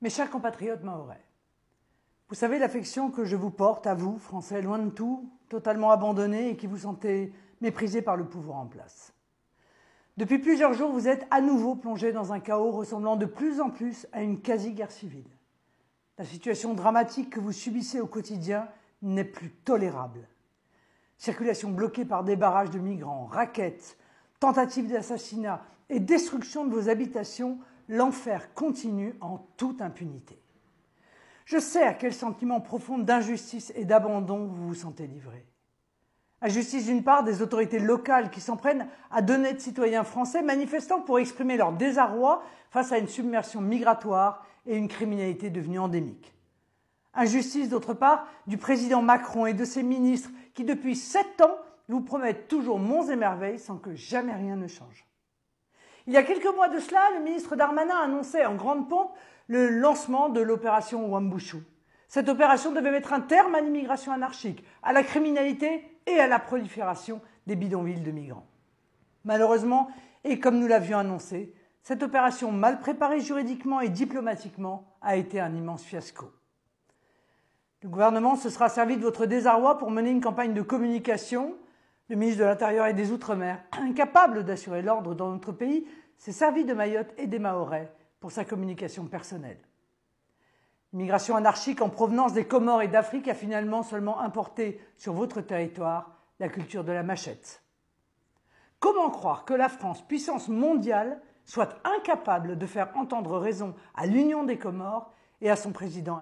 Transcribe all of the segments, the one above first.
Mes chers compatriotes mahorais, vous savez l'affection que je vous porte à vous, Français, loin de tout, totalement abandonnés et qui vous sentez méprisés par le pouvoir en place. Depuis plusieurs jours, vous êtes à nouveau plongés dans un chaos ressemblant de plus en plus à une quasi-guerre civile. La situation dramatique que vous subissez au quotidien n'est plus tolérable. Circulation bloquée par des barrages de migrants, rackets, tentatives d'assassinat et destruction de vos habitations, l'enfer continue en toute impunité. Je sais à quel sentiment profond d'injustice et d'abandon vous vous sentez livré. Injustice d'une part des autorités locales qui s'en prennent à d'honnêtes citoyens français manifestant pour exprimer leur désarroi face à une submersion migratoire et une criminalité devenue endémique. Injustice d'autre part du président Macron et de ses ministres qui depuis 7 ans vous promettent toujours monts et merveilles sans que jamais rien ne change. Il y a quelques mois de cela, le ministre Darmanin annonçait en grande pompe le lancement de l'opération Wambushu. Cette opération devait mettre un terme à l'immigration anarchique, à la criminalité et à la prolifération des bidonvilles de migrants. Malheureusement, et comme nous l'avions annoncé, cette opération mal préparée juridiquement et diplomatiquement a été un immense fiasco. Le gouvernement se sera servi de votre désarroi pour mener une campagne de communication. Le ministre de l'Intérieur et des Outre-mer, incapable d'assurer l'ordre dans notre pays, s'est servi de Mayotte et des Mahorais pour sa communication personnelle. L'immigration anarchique en provenance des Comores et d'Afrique a finalement seulement importé sur votre territoire la culture de la machette. Comment croire que la France, puissance mondiale, soit incapable de faire entendre raison à l'Union des Comores et à son président?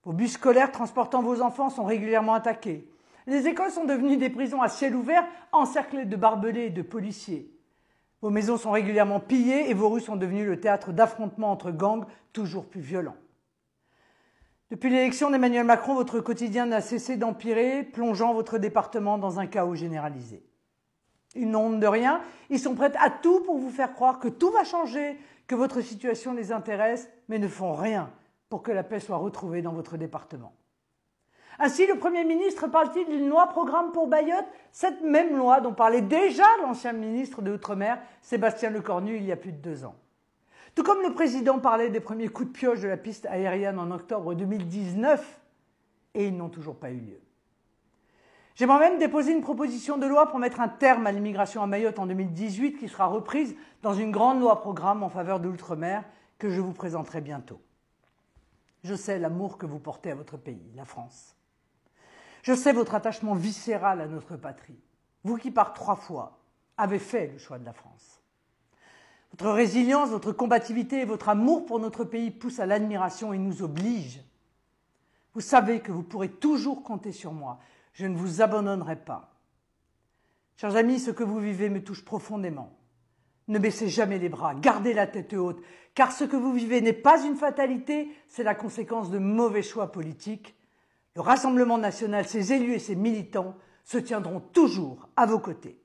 Vos bus scolaires transportant vos enfants sont régulièrement attaqués. Les écoles sont devenues des prisons à ciel ouvert, encerclées de barbelés et de policiers. Vos maisons sont régulièrement pillées et vos rues sont devenues le théâtre d'affrontements entre gangs toujours plus violents. Depuis l'élection d'Emmanuel Macron, votre quotidien n'a cessé d'empirer, plongeant votre département dans un chaos généralisé. Ils n'ont honte de rien, ils sont prêts à tout pour vous faire croire que tout va changer, que votre situation les intéresse, mais ne font rien pour que la paix soit retrouvée dans votre département. Ainsi, le Premier ministre parle-t-il d'une loi-programme pour Mayotte, cette même loi dont parlait déjà l'ancien ministre de l'Outre-mer, Sébastien Lecornu, il y a plus de 2 ans. Tout comme le président parlait des premiers coups de pioche de la piste aérienne en octobre 2019, et ils n'ont toujours pas eu lieu. J'aimerais même déposer une proposition de loi pour mettre un terme à l'immigration à Mayotte en 2018, qui sera reprise dans une grande loi-programme en faveur de l'Outre-mer que je vous présenterai bientôt. Je sais l'amour que vous portez à votre pays, la France. Je sais votre attachement viscéral à notre patrie, vous qui par 3 fois avez fait le choix de la France. Votre résilience, votre combativité et votre amour pour notre pays poussent à l'admiration et nous obligent. Vous savez que vous pourrez toujours compter sur moi, je ne vous abandonnerai pas. Chers amis, ce que vous vivez me touche profondément. Ne baissez jamais les bras, gardez la tête haute, car ce que vous vivez n'est pas une fatalité, c'est la conséquence de mauvais choix politiques. Le Rassemblement national, ses élus et ses militants se tiendront toujours à vos côtés.